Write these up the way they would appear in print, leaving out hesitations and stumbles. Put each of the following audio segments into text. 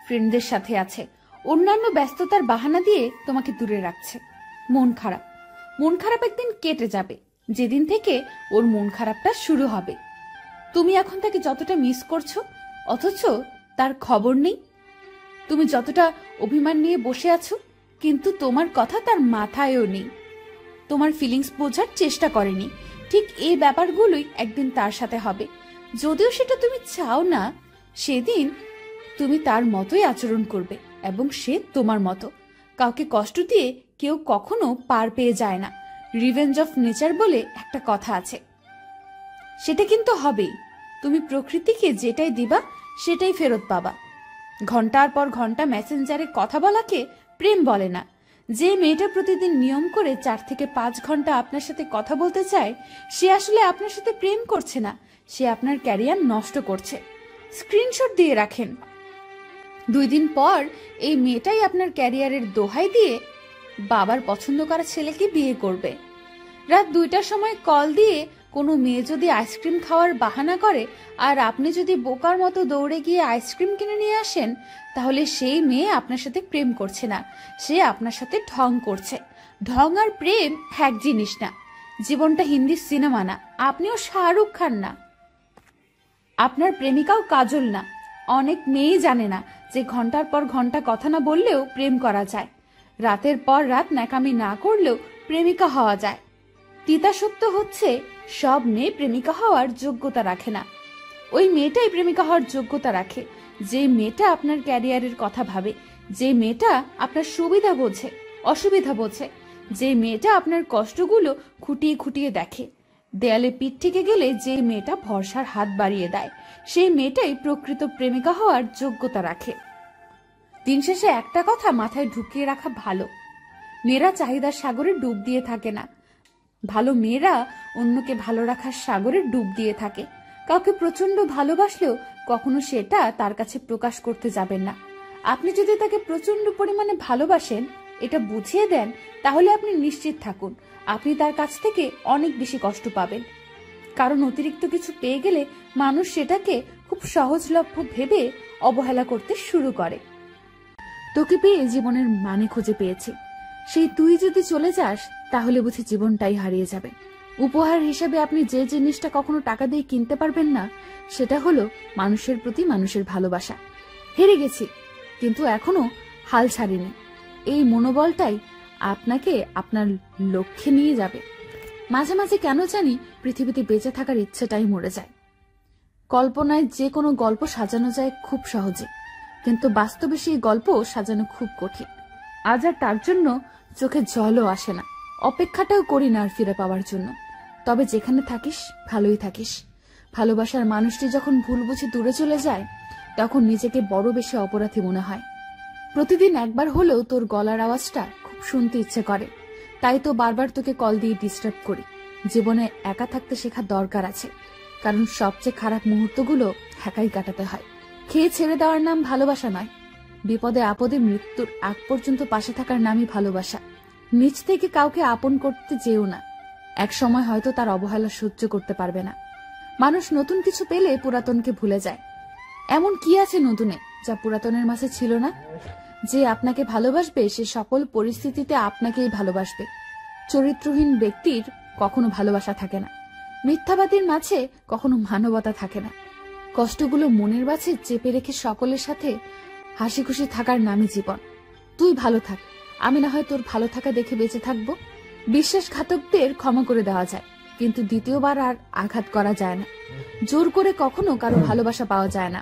ফ্রেন্ডদের সাথে আছে, অন্যান্য ব্যস্ততার বাহানা দিয়ে তোমাকে দূরে রাখছে। মন খারাপ, মন খারাপ একদিন কেটে যাবে, যেদিন থেকে ওর মন খারাপটা শুরু হবে। তুমি এখন তাকে যতটা মিস করছো, অথচ তার খবর নেই। তুমি যতটা অভিমান নিয়ে বসে আছো, কিন্তু তোমার কথা তার মাথায়ও নেই। তোমার ফিলিংস বোঝার চেষ্টা করেনি। ঠিক এই ব্যাপারগুলোই একদিন তার সাথে হবে। যদিও সেটা তুমি চাও না, সেদিন তুমি তার মতোই আচরণ করবে এবং সে তোমার মতো। কাউকে কষ্ট দিয়ে কেউ কখনো পার পেয়ে যায় না। রিভেঞ্জ অফ নেচার বলে একটা কথা আছে, সেটা কিন্তু হবেই। তুমি প্রকৃতিকে যেটাই দিবা সেটাই ফেরত পাবা। ঘন্টার পর ঘন্টা মেসেঞ্জারে কথা বলাকে প্রেম বলে না। যে মেয়েটা প্রতিদিন নিয়ম করে 4 থেকে 5 ঘন্টা আপনার সাথে কথা বলতে চায়, সে আসলে আপনার সাথে প্রেম করছে না, সে আপনার ক্যারিয়ার নষ্ট করছে। স্ক্রিনশট দিয়ে রাখেন। 2 দিন পর এই মেয়েটাই আপনার ক্যারিয়ারের দোহাই দিয়ে বাবার পছন্দ করা ছেলেকে বিয়ে করবে। রাত 2টার সময় কল দিয়ে কোনো মেয়ে যদি আইসক্রিম খাওয়ার বাহানা করে আর আপনি যদি বোকার মতো দৌড়ে গিয়ে আইসক্রিম কিনে নিয়ে আসেন, তাহলে সেই মেয়ে আপনার সাথে প্রেম করছে না, সে আপনার সাথে ঢং করছে। ঢং আর প্রেম এক জিনিস না। জীবনটা হিন্দি সিনেমা না, আপনিও শাহরুখ খান না, আপনার প্রেমিকাও কাজল না। অনেক মেয়েই জানে না যে ঘন্টার পর ঘন্টা কথা না বললেও প্রেম করা যায়, রাতের পর রাত ন্যাকামি না করলেও প্রেমিকা হওয়া যায়। তিতা সত্য হচ্ছে, সব মেয়ে প্রেমিকা হওয়ার যোগ্যতা রাখে না। ওই মেয়েটাই প্রেমিকা হওয়ার যোগ্যতা রাখে যে মেয়েটা আপনার ক্যারিয়ারের কথা ভাবে, যে মেয়েটা আপনার সুবিধা বোঝে, অসুবিধা বোঝে, যে মেয়েটা আপনার কষ্টগুলো খুঁটিয়ে খুঁটিয়ে দেখে। দেয়ালে পিঠ থেকে গেলে যে মেয়েটা ভরসার হাত বাড়িয়ে দেয়, সেই মেয়েটাই প্রকৃত প্রেমিকা হওয়ার যোগ্যতা রাখে। দিন শেষে একটা কথা মাথায় ঢুকিয়ে রাখা ভালো, মেয়েরা চাহিদার সাগরে ডুব দিয়ে থাকে না, ভালো মেয়েরা অন্যকে ভালো রাখার সাগরে ডুব দিয়ে থাকে। কাউকে প্রচন্ড ভালোবাসলেও কখনো সেটা তার কাছে প্রকাশ করতে যাবেন না। আপনি যদি তাকে প্রচন্ড পরিমাণে ভালোবাসেন, এটা বুঝিয়ে দেন, তাহলে আপনি নিশ্চিত থাকুন আপনি তার কাছ থেকে অনেক বেশি কষ্ট পাবেন। কারণ অতিরিক্ত কিছু পেয়ে গেলে মানুষ সেটাকে খুব সহজলভ্য ভেবে অবহেলা করতে শুরু করে। তোকে পেয়ে জীবনের মানে খুঁজে পেয়েছি, সেই তুই যদি চলে যাস তাহলে বুঝি জীবনটাই হারিয়ে যাবে। উপহার হিসেবে আপনি যে জিনিসটা কখনো টাকা দিয়ে কিনতে পারবেন না, সেটা হলো মানুষের প্রতি মানুষের ভালোবাসা। হেরে গেছি, কিন্তু এখনো হাল ছাড়িনি। এই মনোবলটাই আপনাকে আপনার লক্ষ্যে নিয়ে যাবে। মাঝে মাঝে কেন জানি পৃথিবীতে বেঁচে থাকার ইচ্ছেটাই মরে যায়। কল্পনায় যে কোনো গল্প সাজানো যায় খুব সহজে, কিন্তু বাস্তবে সেই গল্প সাজানো খুব কঠিন। আজ আর তার জন্য চোখে জলও আসে না, অপেক্ষাটাও করি না আর ফিরে পাওয়ার জন্য। তবে যেখানে থাকিস ভালোই থাকিস। ভালোবাসার মানুষটি যখন ভুল বুঝে দূরে চলে যায়, তখন নিজেকে বড় বেশি অপরাধী মনে হয়। প্রতিদিন একবার হলেও তোর গলার আওয়াজটা খুব শুনতে ইচ্ছে করে, তাই তো বারবার তোকে কল দিয়ে ডিস্টার্ব করি। জীবনে একা থাকতে শেখার দরকার আছে, কারণ সবচেয়ে খারাপ মুহূর্তগুলো একাই কাটাতে হয়। খেয়ে ছেড়ে দেওয়ার নাম ভালোবাসা নয়, বিপদে আপদে মৃত্যুর আগ পর্যন্ত পাশে থাকার নামই ভালোবাসা। নিজ থেকে কাউকে আপন করতে যেও না, এক সময় হয়তো তার অবহেলা সহ্য করতে পারবে না। মানুষ নতুন কিছু পেলে পুরাতনকে ভুলে যায়। এমন কি আছে নতুনে যা পুরাতনের মাঝে ছিল না? যে আপনাকে ভালোবাসবে সে সকল পরিস্থিতিতে আপনাকেই ভালোবাসবে। চরিত্রহীন ব্যক্তির কখনো ভালোবাসা থাকে না, মিথ্যাবাদীর মাঝে কখনো মানবতা থাকে না। কষ্টগুলো মনের মাঝে চেপে রেখে সকলের সাথে হাসি খুশি থাকার নামই জীবন। তুই ভালো থাক, আমি না হয় তোর ভালো থাকা দেখে বেঁচে থাকবো। বিশ্বাসঘাতকদের ক্ষমা করে দেওয়া যায়, কিন্তু দ্বিতীয়বার আর আঘাত করা যায় না। জোর করে কখনো কারো ভালোবাসা পাওয়া যায় না।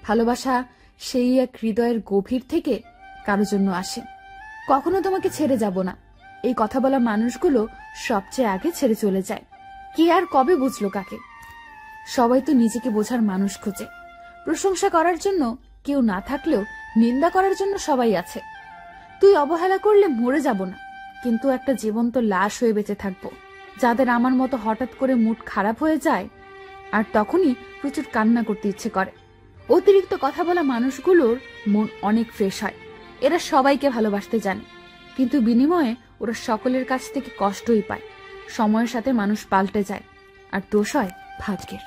ভালোবাসা সেই এক হৃদয়ের গভীর থেকে কারো জন্য আসে। কখনো তোমাকে ছেড়ে যাব না, এই কথা বলা মানুষগুলো সবচেয়ে আগে ছেড়ে চলে যায়। কে আর কবে বুঝলো কাকে? সবাই তো নিজেকে বোঝার মানুষ খোঁজে। প্রশংসা করার জন্য কেউ না থাকলেও নিন্দা করার জন্য সবাই আছে। তুই অবহেলা করলে মরে যাব না, কিন্তু একটা জীবন্ত লাশ হয়ে বেঁচে থাকবো। যাদের আমার মতো হঠাৎ করে মুড খারাপ হয়ে যায়, আর তখনই প্রচুর কান্না করতে ইচ্ছে করে। অতিরিক্ত কথা বলা মানুষগুলোর মন অনেক ফ্রেশ হয়। এরা সবাইকে ভালোবাসতে জানে, কিন্তু বিনিময়ে ওরা সকলের কাছ থেকে কষ্টই পায়। সময়ের সাথে মানুষ পাল্টে যায়, আর দোষ হয় ভাগ্যের।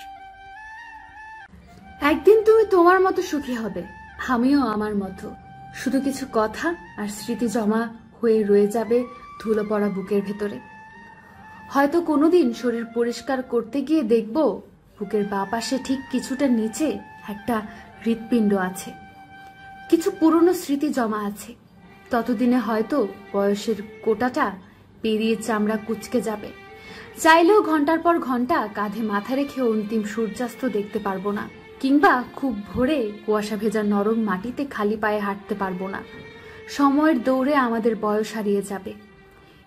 একদিন তুমি তোমার মতো সুখী হবে, আমিও আমার মতো শুধু কিছু কথা আর স্মৃতি জমা হয়ে রয়ে যাবে ধুলো পড়া বুকের ভেতরে। হয়তো কোনোদিন শরীর পরিষ্কার করতে গিয়ে দেখব বুকের বাঁ পাশে ঠিক কিছুটা নিচে একটা হৃৎপিণ্ড আছে, কিছু পুরনো স্মৃতি জমা আছে। ততদিনে হয়তো বয়সের কোটাটা পেরিয়ে চামড়া কুঁচকে যাবে। চাইলেও ঘন্টার পর ঘন্টা কাঁধে মাথা রেখে অন্তিম সূর্যাস্ত দেখতে পারবো না, কিংবা খুব ভোরে কুয়াশা ভেজা নরম মাটিতে খালি পায়ে হাঁটতে পারবো না। সময়ের দৌড়ে আমাদের বয়স হারিয়ে যাবে,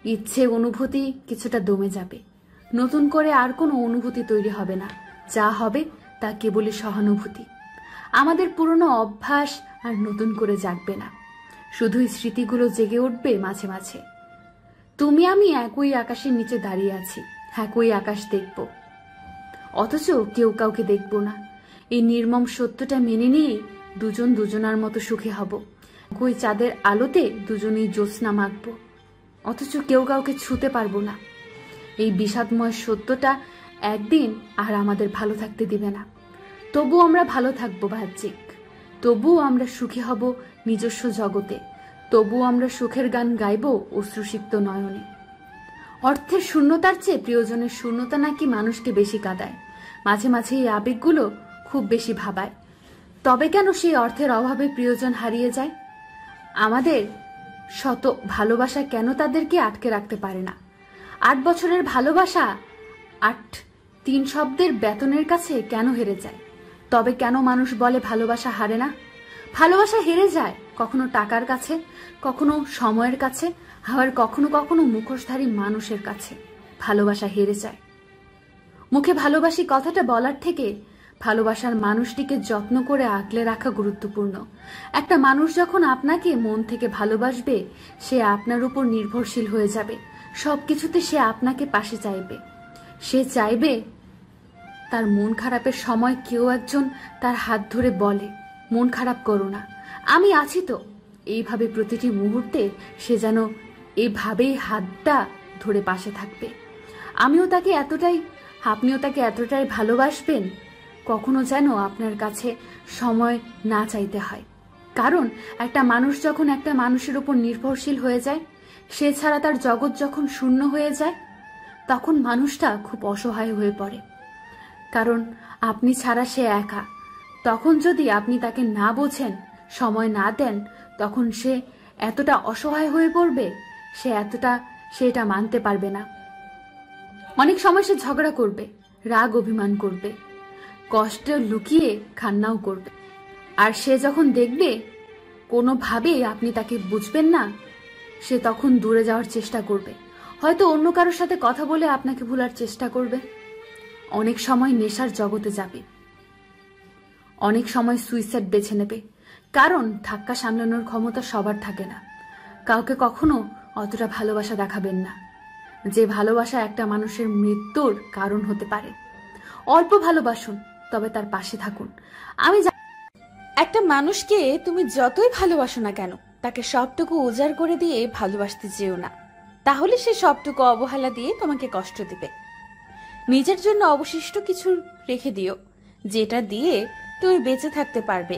ইচ্ছে অনুভূতি কিছুটা দমে যাবে। নতুন করে আর কোনো অনুভূতি তৈরি হবে না, যা হবে তা কেবলই সহানুভূতি। আমাদের পুরনো অভ্যাস আর নতুন করে জাগবে না, শুধুই স্মৃতিগুলো জেগে উঠবে মাঝে মাঝে। তুমি আমি একই আকাশের নিচে দাঁড়িয়ে আছি, একই আকাশ দেখব, অথচ কেউ কাউকে দেখব না। এই নির্মম সত্যটা মেনে নিয়ে দুজন দুজনার মতো সুখী হব। একই চাঁদের আলোতে দুজনেই জ্যোৎস্না মাখব, অথচ কেউ কাউকে ছুঁতে পারবো না। এই বিষাদময় সত্যটা একদিন আর আমাদের ভালো থাকতে দিবে না। তবুও আমরা ভালো থাকবো বাহ্যিক, তবুও আমরা সুখী হব নিজস্ব জগতে, তবুও আমরা সুখের গান গাইব অশ্রুসিক্ত নয়নে। অর্থের শূন্যতার চেয়ে প্রিয়জনের শূন্যতা নাকি মানুষকে বেশি কাঁদায়। মাঝে মাঝে এই আবেগগুলো খুব বেশি ভাবায়। তবে কেন সেই অর্থের অভাবে প্রিয়জন হারিয়ে যায়? আমাদের শত ভালোবাসা কেন তাদেরকে আটকে রাখতে পারে না? 8 বছরের ভালোবাসা 8-3 শব্দের বেতনের কাছে কেন হেরে যায়? তবে কেন মানুষ বলে ভালোবাসা হারে না? ভালোবাসা হেরে যায় কখনো টাকার কাছে, কখনো সময়ের কাছে, আবার কখনো কখনো মুখোশধারী মানুষের কাছে ভালোবাসা হেরে যায়। মুখে ভালোবাসি কথাটা বলার থেকে ভালোবাসার মানুষটিকে যত্ন করে আগলে রাখা গুরুত্বপূর্ণ। একটা মানুষ যখন আপনাকে মন থেকে ভালোবাসবে, সে আপনার উপর নির্ভরশীল হয়ে যাবে। সবকিছুতে সে আপনাকে পাশে চাইবে। সে চাইবে তার মন খারাপের সময় কেউ একজন তার হাত ধরে বলে, মন খারাপ করো না, আমি আছি তো। এইভাবে প্রতিটি মুহূর্তে সে যেন এইভাবেই হাতটা ধরে পাশে থাকবে। আপনিও তাকে এতটাই ভালোবাসবেন কখনো যেন আপনার কাছে সময় না চাইতে হয়। কারণ একটা মানুষ যখন একটা মানুষের উপর নির্ভরশীল হয়ে যায়, সে ছাড়া তার জগৎ যখন শূন্য হয়ে যায়, তখন মানুষটা খুব অসহায় হয়ে পড়ে। কারণ আপনি ছাড়া সে একা। তখন যদি আপনি তাকে না বোঝেন, সময় না দেন, তখন সে এতটা অসহায় হয়ে পড়বে, সে এটা মানতে পারবে না। অনেক সময় সে ঝগড়া করবে, রাগ অভিমান করবে, কষ্ট লুকিয়ে কান্নাও করবে। আর সে যখন দেখবে কোনোভাবেই আপনি তাকে বুঝবেন না, সে তখন দূরে যাওয়ার চেষ্টা করবে। হয়তো অন্য কারোর সাথে কথা বলে আপনাকে ভুলার চেষ্টা করবে। অনেক সময় নেশার জগতে যাবে, অনেক সময় সুইসাইড বেছে নেবে। কারণ ধাক্কা সামলানোর ক্ষমতা সবার থাকে না। কাউকে কখনো অতটা ভালোবাসা দেখাবেন না, যে ভালোবাসা একটা মানুষের মৃত্যুর কারণ হতে পারে। অল্প ভালোবাসুন, তবে তার পাশে থাকুন। একটা মানুষকে তুমি যতই ভালোবাসো না কেন, তাকে সবটুকু উজাড় করে দিয়ে ভালোবাসতে যেও না, তাহলে সে সবটুকু অবহেলা দিয়ে তোমাকে কষ্ট দিবে। নিজের জন্য অবশিষ্ট কিছু রেখে দিও, যেটা দিয়ে তুমি বেঁচে থাকতে পারবে।